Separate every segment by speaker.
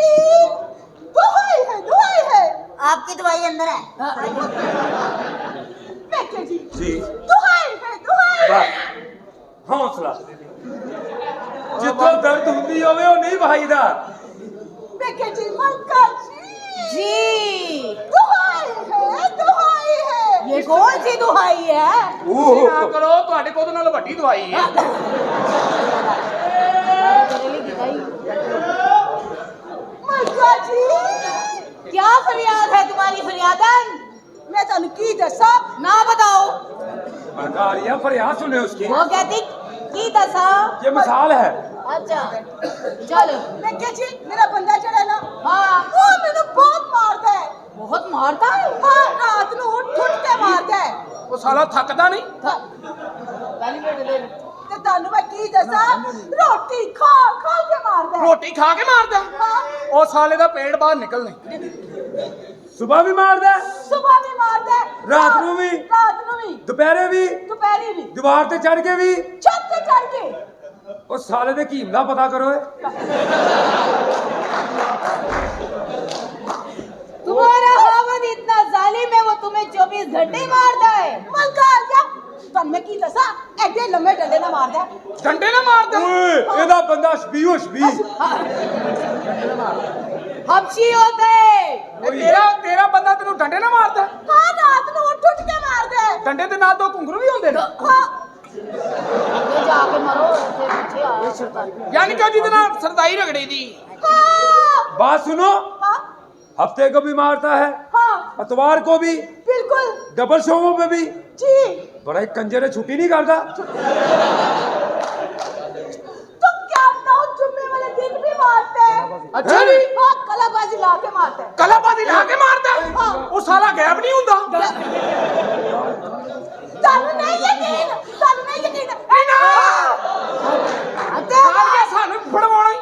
Speaker 1: जी दुहाई है
Speaker 2: आपकी दवाई अंदर है।
Speaker 1: बेटे जी
Speaker 3: जी
Speaker 1: दुहाई है
Speaker 3: बस हौसला जितो दर्द हुंदी होवे ओ नहीं भाईदा।
Speaker 1: बेटे जी मलका
Speaker 2: जी
Speaker 1: दुहाई है
Speaker 2: ये कौन सी दुहाई है?
Speaker 4: ਤੁਸੀਂ ਨਾ ਕਰੋ, ਤੁਹਾਡੇ ਕੋਲ ਨਾਲ ਵੱਡੀ ਦਵਾਈ ਹੈ।
Speaker 2: तेरे लिए दिखाई।
Speaker 1: मलका जी
Speaker 2: क्या फरियाद है तुम्हारी फरियादन?
Speaker 1: मैं तुम की दसा
Speaker 2: ना बताओ।
Speaker 3: बलकारिया फरियाद सुने उसकी।
Speaker 2: वो कहती की दसा।
Speaker 3: ये मिसाल है।
Speaker 2: अच्छा चलो।
Speaker 1: बेटे जी मेरा बंदा जड़ा ना
Speaker 2: हाँ
Speaker 1: वो मैंने बहुत मारता है
Speaker 2: बहुत मारता है।
Speaker 1: हाँ रात ਨੂੰ ਉੱਠ ਕੇ ਮਾਰਦਾ ਹੈ
Speaker 4: ਉਹ ਸਾਲਾ ਥੱਕਦਾ ਨਹੀਂ।
Speaker 2: पहली मिनट दे।
Speaker 1: ਤੇ ਤੁਹਾਨੂੰ ਮੈਂ ਕੀ ਦੱਸਾਂ ਰੋਟੀ ਖਾ ਕੇ ਮਾਰਦਾ ਹੈ
Speaker 4: ਰੋਟੀ ਖਾ ਕੇ ਮਾਰਦਾ
Speaker 1: ਹਾਂ
Speaker 4: ਉਹ ਸਾਲੇ ਦਾ ਪੇਟ ਬਾਹਰ ਨਿਕਲਣੇ।
Speaker 3: सुबह भी मारदा है,
Speaker 1: ਸਵੇਰ ਵੀ ਮਾਰਦਾ ਹੈ
Speaker 3: ਰਾਤ ਨੂੰ ਵੀ दोपहरे भी
Speaker 1: ਦੁਪਹਿਰੇ ਵੀ
Speaker 3: दीवार ते चढ़ के भी।
Speaker 1: ਛੱਤ ਤੇ ਚੜ ਕੇ
Speaker 3: ओ साले दे कीम दा पता करो।
Speaker 2: तुम्हारा हावद इतना जालिम है वो तुम्हें 24 घंटे मारता है।
Speaker 1: ਮਲਕਾ ਆ ਗਿਆ ਤੁਹਾਨੂੰ ਮੈਂ ਕੀ ਦੱਸਾਂ ਐਡੇ ਲੰਮੇ ਡੰਡੇ ਨਾਲ ਮਾਰਦਾ ਹੈ
Speaker 4: ਡੰਡੇ ਨਾ ਮਾਰਦਾ।
Speaker 3: ओए एदा बंदा शबीह शबीह।
Speaker 2: हबशी होते
Speaker 4: ਤੇਰਾ ਬੰਦਾ ਤੈਨੂੰ ਡੰਡੇ ਨਾ ਮਾਰਦਾ।
Speaker 1: ਹਾਂ ਰਾਤ ਨੂੰ ਉੱਠ ਕੇ ਮਾਰਦਾ ਹੈ
Speaker 4: ਡੰਡੇ ਦੇ ਨਾਲ ਦੋ ਘੁੰਗਰੂ ਵੀ ਹੁੰਦੇ ਨੇ।
Speaker 1: ਹਾਂ
Speaker 2: ये जाके मरो उससे पीछे आओ सरकार।
Speaker 4: ਯਾਨੀ ਕਿ ਜਿਹਦੇ ਨਾਲ ਸਰਦਾਈ ਰਗੜੀ ਦੀ।
Speaker 1: ਹਾਂ
Speaker 3: बात सुनो,
Speaker 1: ਹਾਂ
Speaker 3: हफ्ते को भी मारता है,
Speaker 1: हाँ
Speaker 3: अतवार को भी,
Speaker 1: बिल्कुल
Speaker 3: डबल शोों पे भी।
Speaker 1: जी
Speaker 3: बड़ा एक कंजर है, छुट्टी नहीं करता।
Speaker 1: तुम क्या बताओ जुम्मे वाले दिन भी मारते हैं
Speaker 4: ਅੱਛਾ ਜੀ
Speaker 1: हाँ कलाबाजी ला के मारते हैं
Speaker 4: ਕਲਾਬਾਦੀ ਲਾ ਕੇ ਮਾਰਦਾ। ਉਹ ਸਾਲਾ ਗਾਇਬ ਨਹੀਂ ਹੁੰਦਾ।
Speaker 1: ਤੁਹਾਨੂੰ ਨਹੀਂ ਯਕੀਨ
Speaker 4: ਸਾਲਿਆ ਸਾਨੂੰ ਫੜਵਾਉਣਾ ਹੀ।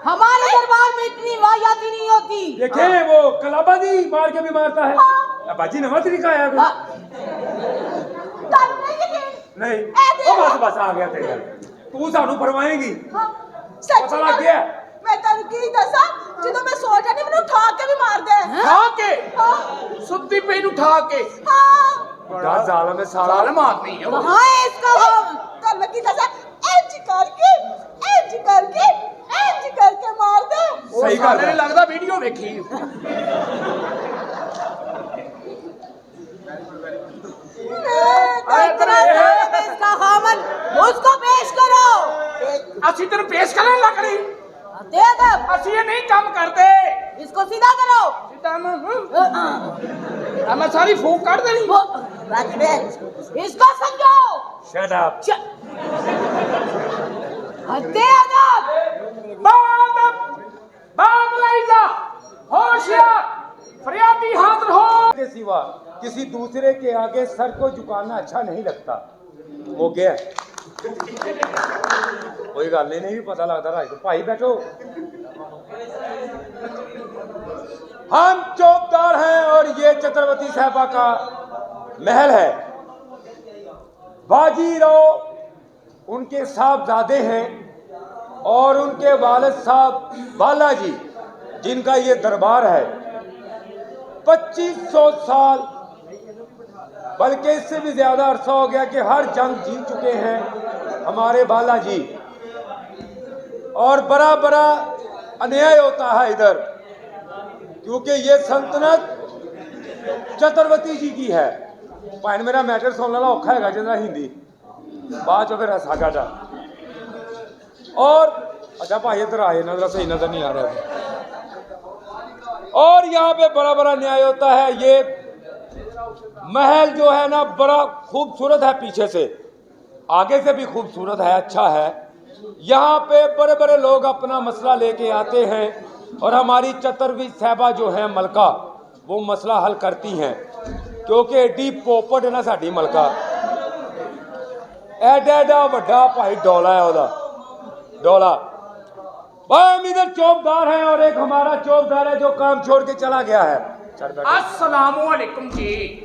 Speaker 2: हमारे दरबार में इतनी वाहियाती नहीं होती।
Speaker 3: देखे वो कलाबाजी मार के भी मारता है। अब बाजी नवा तरीका आया कोई।
Speaker 1: ਤੁਹਾਨੂੰ ਨਹੀਂ ਯਕੀਨ
Speaker 3: नहीं ओ बस आ गया तेरा। तू सानू फरमाएगी।
Speaker 1: हाँ सच
Speaker 3: पता लग गया?
Speaker 1: मैं ਤੁਹਾਨੂੰ ਕੀ ਦੱਸਾਂ ਜਦੋਂ ਮੈਂ ਸੋ ਜਾਣੀ ਮੈਨੂੰ ਉਠਾ ਕੇ ਵੀ ਮਾਰਦਾ ਹੈ
Speaker 4: ਠਾ ਕੇ
Speaker 1: हाँ
Speaker 4: ਸੁੱਤੀ ਪਈ ਨੂੰ ਠਾ ਕੇ।
Speaker 1: हाँ
Speaker 3: बड़ा जालिम है साला।
Speaker 4: ਸਾਲ ਮਾਰਨੀ ਹੈ ਉਹ।
Speaker 2: कहाँ है इसका हम?
Speaker 1: ਤੁਹਾਨੂੰ ਮੈਂ ਕੀ ਦੱਸਾਂ ਇੰਜ ਕਰਕੇ ਮਾਰਦਾ ਹੈ
Speaker 4: ਉਹ
Speaker 3: ਸਹੀ ਗੱਲ
Speaker 4: ਸਾਲੇ
Speaker 3: ਹੈ।
Speaker 4: ਨੇ ਲੱਗਦਾ ਵੀਡੀਓ ਵੇਖੀ।
Speaker 2: तो इतना जालिम है इसका खामन, उसको पेश करो।
Speaker 4: ਅਸੀਂ ਤੈਨੂੰ ਪੇਸ਼ ਕਰਨ ਲੱਗ ਰਹੀ।
Speaker 2: दे दब
Speaker 4: ਅਸੀਂ ਇਹ ਨਹੀਂ ਕੰਮ ਕਰਦੇ।
Speaker 2: इसको सीधा करो।
Speaker 4: ਸਿੱਧਾ ਮੈਂ ਸਾਰੀ ਫੂਕ ਕੱਢ ਦੇਣੀ।
Speaker 2: इसको समझाओ।
Speaker 3: Shut up।
Speaker 2: हत्ते अदब।
Speaker 4: बाबलाइजा होशियार फरियादी हाजिर हो।
Speaker 3: के सिवा किसी दूसरे के आगे सर को झुकाना अच्छा नहीं लगता। वो गया कोई गल नहीं भी पता लगता राज को। भाई बैठो। हम चौकीदार हैं और ये छत्रपति साहबा का महल है। बाजीराव उनके साहबजादे हैं और उनके वालिद साहब बालाजी जिनका ये दरबार है 2500 साल बल्कि इससे भी ज्यादा अरसा हो गया कि हर जंग जीत चुके हैं हमारे बालाजी। और बड़ा बड़ा अन्याय होता है इधर क्योंकि ये सल्तनत छत्रपति जी की है। भाई मेरा मैटर सुन लेना औखा है जितना हिंदी बाद चो फिर सागा जा। और अच्छा भाई इधर आए नजर सही नजर नहीं आ रहा। और यहाँ पे बड़ा बड़ा न्याय होता है। ये महल जो है ना बड़ा खूबसूरत है, पीछे से आगे से भी खूबसूरत है, अच्छा है। यहाँ पे बड़े बड़े लोग अपना मसला लेके आते हैं और हमारी छत्रपति साहबा जो है मलका वो मसला हल करती हैं क्योंकि एडी पोपट है ना साडी मलका। एडा एडा वड्डा भाई डोला है ओदा डोला। भाई हम इधर चौकीदार हैं और एक हमारा चौकीदार है जो काम छोड़ के चला गया है।
Speaker 4: अस्सलामु अलैकुम जी।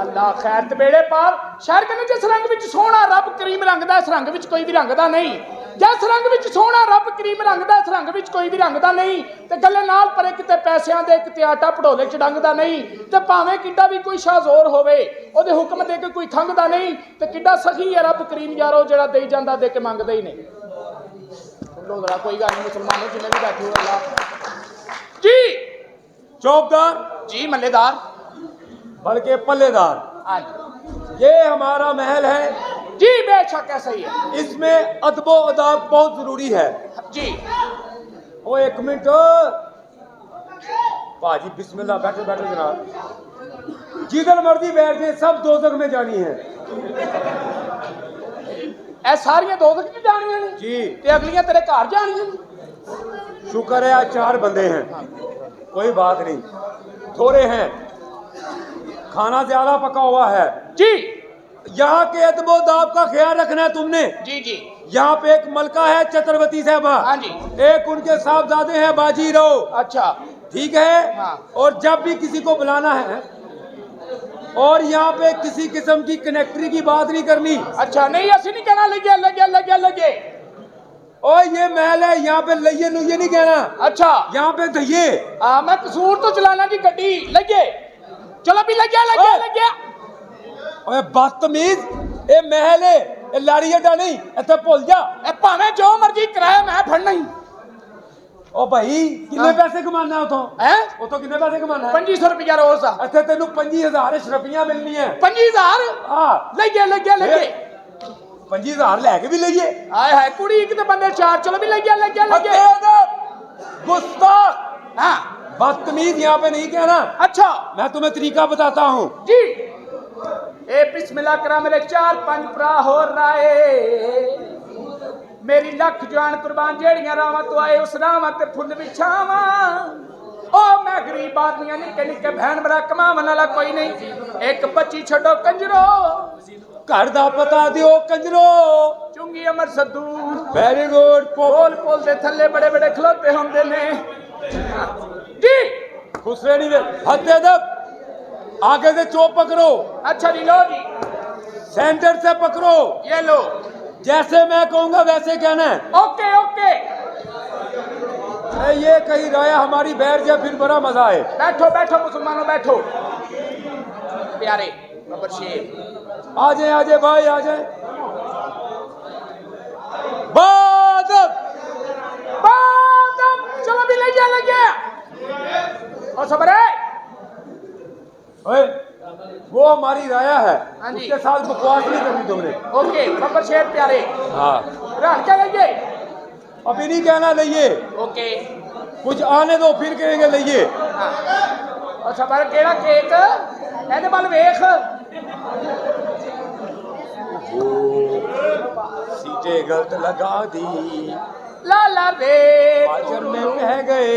Speaker 4: ਅੱਲਾ ਖੈਰ ਤੇ ਬੇੜੇ ਪਾਰ ਸ਼ਾਇਰ ਕਹਿੰਦੇ ਜਿਸ ਰੰਗ ਵਿੱਚ ਸੋਹਣਾ ਰੱਬ ਕਰੀਮ ਰੰਗਦਾ ਇਸ ਰੰਗ ਵਿੱਚ ਕੋਈ ਵੀ ਰੰਗਦਾ ਨਹੀਂ ਜਿਸ ਰੰਗ ਵਿੱਚ ਸੋਹਣਾ ਰੱਬ ਕਰੀਮ ਰੰਗਦਾ ਇਸ ਰੰਗ ਵਿੱਚ ਕੋਈ ਵੀ ਰੰਗਦਾ ਨਹੀਂ ਤੇ ਗੱਲੇ ਨਾਲ ਪਰੇ ਕਿਤੇ ਪੈਸਿਆਂ ਦੇ ਕਿਤੇ ਆਟਾ ਭੜੋਲੇ ਚ ਡੰਗਦਾ ਨਹੀਂ ਤੇ ਭਾਵੇਂ ਕਿੱਡਾ ਵੀ ਕੋਈ ਸ਼ਾਹਜ਼ੋਰ ਹੋਵੇ ਉਹਦੇ ਹੁਕਮ ਦੇ ਕੇ ਕੋਈ ਖੰਗਦਾ ਨਹੀਂ ਤੇ ਕਿੱਡਾ ਸਖੀ ਹੈ ਰੱਬ ਕਰੀਮ ਯਾਰੋ ਜਿਹੜਾ ਦੇਈ ਜਾਂਦਾ ਦੇ ਕੇ ਮੰਗਦਾ ਹੀ ਨਹੀਂ ਲੋ ਜਰਾ ਕੋਈ ਗੱਲ ਨਹੀਂ ਮੁਸਲਮਾਨों ਜਿੰਨੇ ਵੀ ਬੈਠੇ ਹੋ ਅੱਲਾ जी
Speaker 3: चौकदार
Speaker 4: जी मल्लेदार
Speaker 3: बल्कि पल्लेदार,
Speaker 4: हाँ
Speaker 3: ये हमारा महल है।
Speaker 4: जी बेशक ऐसा ही है
Speaker 3: इसमें अदबो अदाब बहुत जरूरी है।
Speaker 4: जी
Speaker 3: ओ एक मिनट पाजी, बिस्मिल्लाह, बैठो बैठो जनाब, जिधर मर्जी बैठ जाए, सब दोजख में जानी है।
Speaker 4: ए सारियां दोजख में जानियां ने
Speaker 3: जी,
Speaker 4: ते अगलियां तेरे घर जानियां ने।
Speaker 3: शुक्र है आज 4 बंदे हैं, कोई बात नहीं, थोड़े हैं, खाना ज्यादा पका हुआ है।
Speaker 4: जी
Speaker 3: यहाँ के अदबो दाब का ख्याल रखना है तुमने।
Speaker 4: जी जी
Speaker 3: यहाँ पे एक मलका है छत्रपति साहबा,
Speaker 4: हाँ जी,
Speaker 3: एक उनके साहबजादे हैं बाजीराव।
Speaker 4: अच्छा
Speaker 3: ठीक है,
Speaker 4: हाँ।
Speaker 3: और जब भी किसी को बुलाना है और यहाँ पे किसी किस्म की कनेक्टरी की बात नहीं करनी।
Speaker 4: अच्छा नहीं ऐसे नहीं कहना लगे लगे लगे लगे
Speaker 3: और ये महल है, यहाँ पे लइये लुइये नहीं कहना,
Speaker 4: अच्छा
Speaker 3: यहाँ पे दहिए।
Speaker 4: मैं कसूर तो चलाना जी गड्डी लगे चलो भी लगे लगे लगे
Speaker 3: ओए बदतमीज, ये महल है, ये लाड़ी अड्डा नहीं, इतना भूल जा।
Speaker 4: ए भावे जो मर्जी कराया मैं फड़ना ही।
Speaker 3: ओ भाई कितने पैसे कमाना है
Speaker 4: हैं
Speaker 3: वो तो कितने पैसे कमाना है?
Speaker 4: 2500 रुपया रोज दा।
Speaker 3: अच्छा तेन 25,000 शरफियां मिलनी है।
Speaker 4: 25,000
Speaker 3: हाँ
Speaker 4: लगे लगे लगे
Speaker 3: 25,000 लैके भी लइए।
Speaker 4: हाय हाय कुड़ी एक ते बंदे 4 चलो भी लगे लगे लगे
Speaker 3: गुस्ताख,
Speaker 4: हाँ
Speaker 3: बदतमीज यहाँ पे नहीं कहना।
Speaker 4: अच्छा
Speaker 3: मैं तुम्हें तरीका बताता हूँ।
Speaker 4: जी ए बिस्मिल्लाह करा मेरे 4-5 भरा हो राए मेरी लख जान कुर्बान जेड़ियां रावां तो आए उस रावां ते फुल बिछावा ओ मैं गरीब आदमी निक्के निक्के बहन भरा कमावन वाला कोई नहीं एक बच्ची छड्डो कंजरो
Speaker 3: घर दा पता दियो कंजरो।
Speaker 4: चुंगी अमर सद्दू
Speaker 3: वेरी गुड।
Speaker 4: पोल पोल दे थल्ले बड़े बड़े खलोते होंदे ने जी
Speaker 3: खुसरे नहीं दे हत्ते दब आगे से चोप पकड़ो।
Speaker 4: अच्छा जी लो जी
Speaker 3: सेंटर से पकड़ो,
Speaker 4: ये लो
Speaker 3: जैसे मैं कहूंगा वैसे कहना है।
Speaker 4: ओके ओके
Speaker 3: ये कहीं राया हमारी बैठ जाए फिर बड़ा मजा है।
Speaker 4: बैठो बैठो मुसलमानों बैठो प्यारे बाबर शेर
Speaker 3: आ जाए भाई आ जाए। बादब
Speaker 4: बादम चलो भी लगे और सबर है
Speaker 3: ओए, वो हमारी राया है,
Speaker 4: हाँ जी।
Speaker 3: उसके साथ बकवास नहीं करनी तुमने।
Speaker 4: ओके बाबर शेर प्यारे
Speaker 3: हाँ
Speaker 4: रहन क्या लगे
Speaker 3: अभी नहीं कहना लइए,
Speaker 4: ओके
Speaker 3: कुछ आने दो फिर कहेंगे लइए।
Speaker 4: हाँ और सबर केड़ा केक एने वाल वेख
Speaker 3: सीटें गलत लगा दी,
Speaker 4: ला ला रे
Speaker 3: बाजर में कह गए।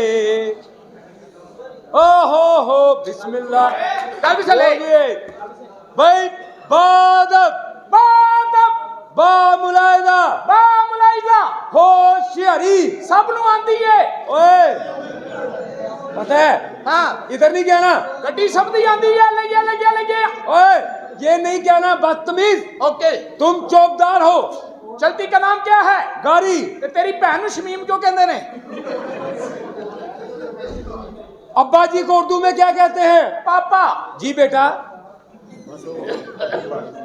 Speaker 3: ओ हो बिस्मिल्लाह
Speaker 4: कल भी चले
Speaker 3: भाई। बादब
Speaker 4: बादम
Speaker 3: बा मुलायदा
Speaker 4: बा मुलाइजा
Speaker 3: होशियारी
Speaker 4: सब नु आंदी है
Speaker 3: ओए पता है
Speaker 4: हाँ
Speaker 3: इधर नहीं कहना।
Speaker 4: गड्डी सब दी आंदी है लगे लगे लगे
Speaker 3: ओए ये नहीं कहना बदतमीज,
Speaker 4: ओके
Speaker 3: तुम चौकदार हो।
Speaker 4: चलती का नाम क्या है
Speaker 3: गाड़ी
Speaker 4: ते तेरी भैन नु शमीम क्यों कहंदे ने
Speaker 3: अब्बा जी को उर्दू में क्या कहते हैं?
Speaker 4: पापा
Speaker 3: जी बेटा,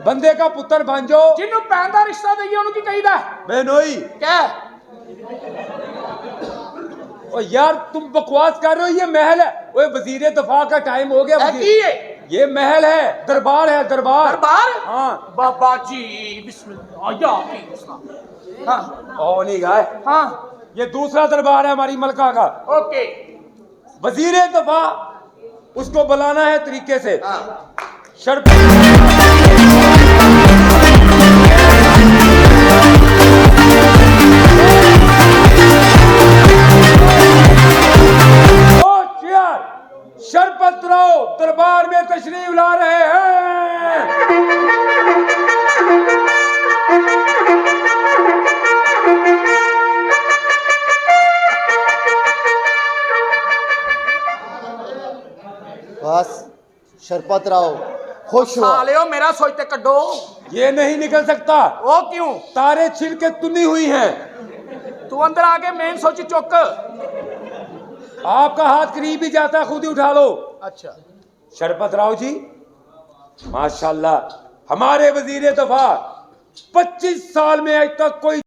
Speaker 3: बंदे का पुत्र भांजो
Speaker 4: जिन्हों भैन दा रिश्ता दईए उन्हों की कहीदा
Speaker 3: बहनोई।
Speaker 4: क्या
Speaker 3: और यार तुम बकवास कर रहे हो, ये महल है। ओए वजीर दफा का टाइम हो गया।
Speaker 4: की है
Speaker 3: ये महल है, दरबार है, दरबार।
Speaker 4: दरबार
Speaker 3: हाँ
Speaker 4: बाबा जी बिस्मिल्लाह या बिस्मिल्लाह हाँ
Speaker 3: ओ नहीं गाय,
Speaker 4: हाँ
Speaker 3: ये दूसरा दरबार है हमारी मलका का।
Speaker 4: ओके
Speaker 3: वजीर दफा उसको बुलाना है तरीके से।
Speaker 4: हाँ
Speaker 3: शर्त शरपत राव दरबार में तशरीफ ला रहे हैं।
Speaker 5: बस शरपत राव
Speaker 3: खुश हुआ।
Speaker 4: सालियो मेरा सोचते कड्डो।
Speaker 3: ये नहीं निकल सकता,
Speaker 4: वो क्यों?
Speaker 3: तारे छिल के तुनी हुई हैं।
Speaker 4: तू अंदर आके मेन सोच चुक।
Speaker 3: आपका हाथ करीब ही जाता है, खुद ही उठा लो।
Speaker 4: अच्छा
Speaker 3: शरपत राव जी माशाल्लाह, हमारे वजीर दफा 25 साल में आज तक कोई